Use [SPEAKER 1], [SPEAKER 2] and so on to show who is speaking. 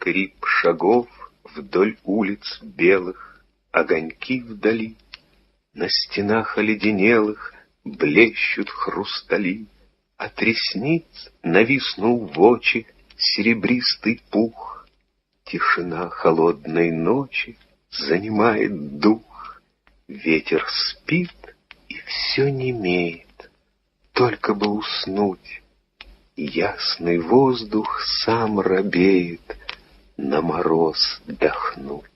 [SPEAKER 1] скрип шагов вдоль улиц белых, огоньки вдали, на стенах оледенелых блещут хрустали, от ресниц нависнул в очи серебристый пух. Тишина холодной ночи занимает дух, ветер спит и все немеет, только бы уснуть. Ясный воздух сам робеет на мороз дохнуть.